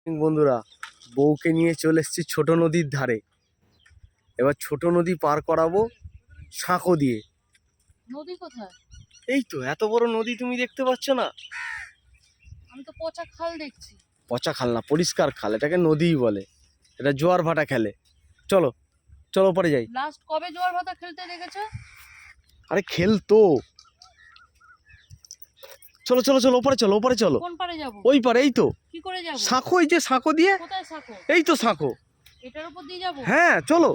বন্ধুরা, বউকে নিয়ে চলে এসেছি ছোট নদীর ধারে। এবার ছোট নদী পার করাবো সাঁকো দিয়ে। নদী কোথায়? এই তো এত বড় নদী, তুমি দেখতে পাচ্ছ না? আমি তো পচা খাল দেখছি। পচা খাল না, পরিষ্কার খাল, এটাকে নদীই বলে। এটা জোয়ার ভাটা খেলে। চলো চলো ওপরে যাই। লাস্ট কবে জোয়ার ভাটা খেলতে দেখেছো? আরে খেলতো। চলো চলো চলো ওপরে চলো, ওপরে চলো। কোন পারে যাব? ওই পারে, এই তো কি করে যাব? সাঁকো, এই যে সাঁকো দিয়ে। কোথায় সাঁকো? এই তো সাঁকো। এটার উপর দিয়ে যাব? হ্যাঁ চলো।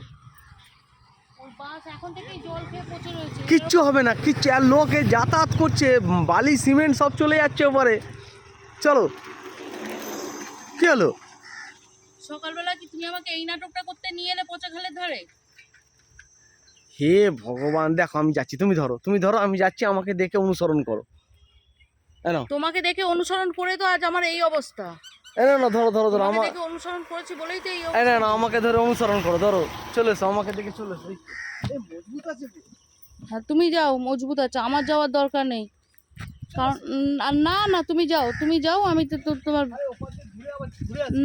ওর বাস এখন থেকেই জল খেয়ে পচে রয়েছে। কিচ্ছু হবে না, কিচ্ছু। আর লোকে যাতায়াত করছে, বালি সিমেন্ট সব চলে যাচ্ছে ওপরে। চলো। কি হলো? সকালবেলা কি তুমি আমাকে এই নাটকটা করতে নিয়ে এলে পচা খালের ধারে? হে ভগবান, দেখো আমি যাচ্ছি, তুমি ধরো, তুমি ধরো, আমি যাচ্ছি, আমাকে দেখে অনুসরণ করো। না তোমাকে দেখে অনুসরণ করে তো আজ আমার এই অবস্থা। না না, ধরো ধরো ধরো আমার। দেখে অনুসরণ করেছি বলেই তো এই না অবস্থা। না, আমাকে ধরে অনুসরণ করো, ধরো। চলে এসো, আমাকে দেখে চলে এসো। এই মজবুত আছে তো। হ্যাঁ তুমি যাও, মজবুত আছে, আমার যাওয়ার দরকার নেই। কারণ না না, তুমি যাও, তুমি যাও, আমি তো তোমার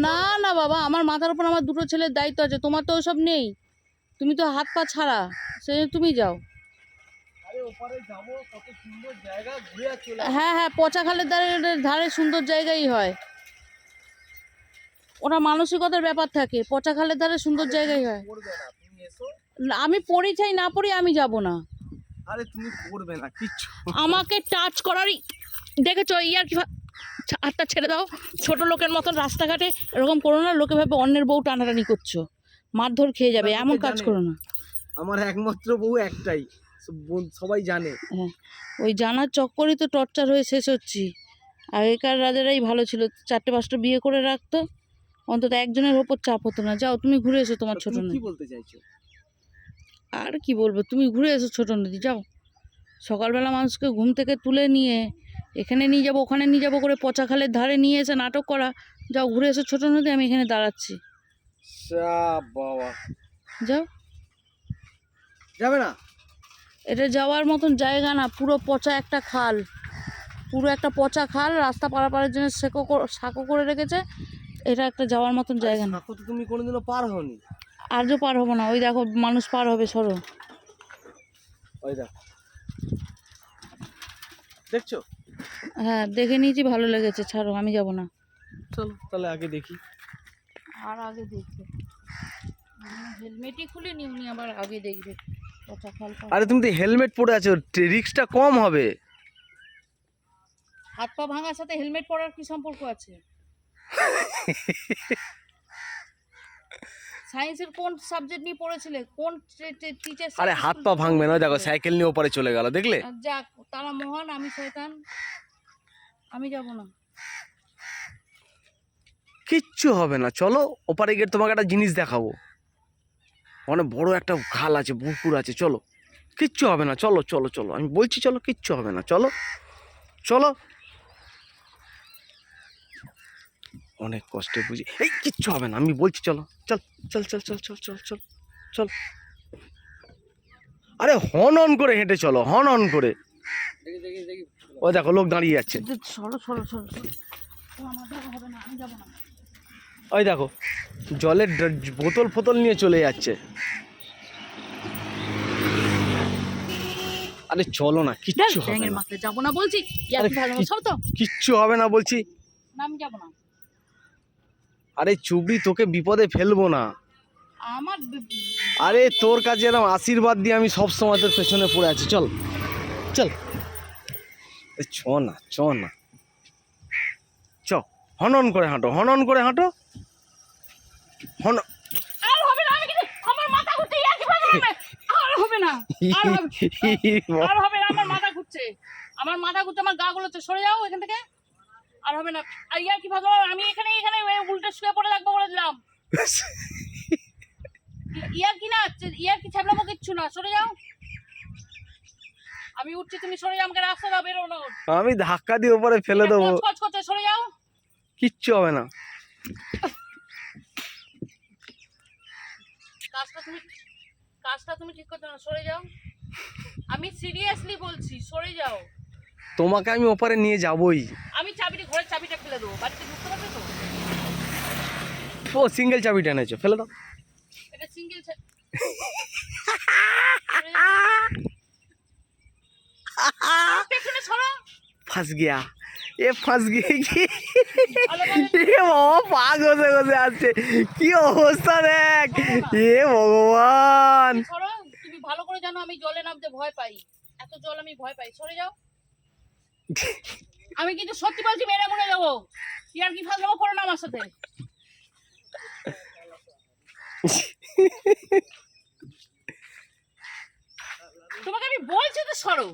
না না বাবা, আমার মাথার উপর আমার দুটো ছেলের দায়িত্ব আছে, তোমার তো ওসব নেই। তুমি তো হাত পা ছাড়া, সে তুমি যাও। হ্যাঁ হ্যাঁ, পচা খালের ধারে সুন্দর জায়গাই হয়। ওটা মানসিকতার ব্যাপার থাকে, পচা খালের ধারে সুন্দর জায়গাই হয়। আমি পড়ি চাই না পড়ি, আমি যাব না। আরে তুমি করবে না কিচ্ছু। আমাকে টাচ করারই দেখেছো? ইয়ার কি হাতটা ছেড়ে দাও। ছোট লোকের মতন রাস্তাঘাটে এরকম করো না, লোকে ভাবে অন্যের বউ টানাটানি করছো, মারধর খেয়ে যাবে, এমন কাজ করো না। আমার একমাত্র বউ একটাই, সবাই জানে। হ্যাঁ, ওই জানার চক্করই তো টর্চার হয়ে শেষ হচ্ছি। আগেকার রাজারাই ভালো ছিল, 4-5টা বিয়ে করে রাখতো, অন্তত একজনের ওপর চাপ হতো না। যাও তুমি ঘুরে এসো তোমার ছোট নদী। কি বলতে চাইছো? আর কি বলবো, তুমি ঘুরে এসো ছোট নদী, যাও। সকালবেলা মানুষকে ঘুম থেকে তুলে নিয়ে এখানে নিয়ে যাবো, ওখানে নিয়ে যাবো করে পচা খালের ধারে নিয়ে এসে নাটক করা। যাও ঘুরে এসো ছোট নদী, আমি এখানে দাঁড়াচ্ছি। বাবা যাও। যাবে না? এটা যাওয়ার মতন জায়গা না, পুরো পচা একটা খাল, পুরো একটা পচা খাল। রাস্তা পারাপারের জন্য সাঁকো করে রেখেছে, এটা একটা যাওয়ার মতন জায়গা না। সাঁকো তো তুমি কোনোদিনও পার হওনি। আজও পার হবো না। ওই দেখো মানুষ পার হবে, সরো। ওই দেখো, দেখছো? হ্যাঁ দেখে নিয়েছি, ভালো লেগেছে, ছাড়ো, আমি যাব না। চলো তাহলে আগে দেখি। আর আগে দেখবে, হেলমেটই খুলিনি, উনি আবার আগে দেখবে। পচা খাল। আরে তুমি তো হেলমেট পরে আছো, রিস্কটা কম হবে। হাত পা ভাঙার সাথে হেলমেট পরার কি সম্পর্ক আছে? সায়েন্সের কোন সাবজেক্ট নিয়ে পড়েছিলে? কোন টিচার? আরে হাত পা ভাঙবে না, দেখো সাইকেল নিয়ে ওপারে চলে গেল, দেখলে? যাক, তারা মহান, আমি শয়তান, আমি যাব না। কিচ্ছু হবে না, চলো ওপারে গিয়ে তোমাকে একটা জিনিস দেখাবো। অনেক বড় একটা খাল আছে, পুকুর আছে, চলো। কিচ্ছু হবে না, চলো চলো চলো, আমি বলছি চলো, কিচ্ছু হবে না, চলো চলো। অনেক কষ্টে বুঝি, এই কিচ্ছু হবে না, আমি বলছি চলো। চল চল চল চল চল চল চল চল। আরে হন অন করে হেঁটে চলো, হন অন করে। ও দেখো লোক দাঁড়িয়ে যাচ্ছে। সরো সরো সরো সরো, আমার দ্বারা হবে না, আমি যাব না। ওই দেখো জলের বোতল ফোতল নিয়ে চলে যাচ্ছে। আরে চলো না, কিচ্ছু হবে না। মাকে যাব না বলছি, কিচ্ছু হবে না বলছি। আমি যাব না। আরে চুবড়ি, তোকে বিপদে ফেলবো না। আমার আরে তোর কাছে এরকম আশীর্বাদ দিয়ে আমি সব সময় তোর পেছনে পড়ে আছি, চল চল। চ না চ না, চ। হনন করে হাঁটো, হনন করে হাঁটো, হন। আর হবে না, আমি কিন্তু আমার মাথা ঘুরছে, আর হবে না, আর হবে না, আমার মাথা ঘুরছে, আমার মাথা ঘুরছে, আমার গা গুলোতে, সরে যাও এখান থেকে। আর হবে না। আর ইয়ার কি ভালো, আমি এখানে এখানে উল্টে শুয়ে পড়ে থাকবো বলে দিলাম। ইয়ার কি না, ইয়ার কি ছাবলামো কিচ্ছু না, সরে যাও। আমি উঠছি, তুমি সরে যাও, আমাকে রাস্তা দাও, বেরো না। আমি ধাক্কা দিয়ে উপরে ফেলে দেবো। সরে যাও। কিচ্ছু হবে না। কাজটা তুমি ঠিক করতে না, সরে যাও। আমি সিরিয়াসলি বলছি, সরে যাও। তোমাকে আমি ওপারে নিয়ে যাবই। আমি ঘরের চাবিটা ফেলে দেবো, বাড়িতে ঢুকতে পারবে তো? ও সিঙ্গেল চাবি টেনেছো, ফেলে দাও। এটা সিঙ্গেল পেছনে সরো। ফাঁস গিয়া, এ ফাঁস গিয়ে কি ভালোভাবে এ বাবা পা ঘষে ঘষে আসছে, কি অবস্থা দেখ, এ ভগবান। সরো, তুমি ভালো করে জানো আমি জলে নামতে ভয় পাই, এত জল আমি ভয় পাই, সরে যাও। আমি কিন্তু সত্যি বলছি মেরে মরে যাবো, ইয়ার কি ফাজলামো করো না আমার সাথে। তোমাকে আমি বলছি তো সরো।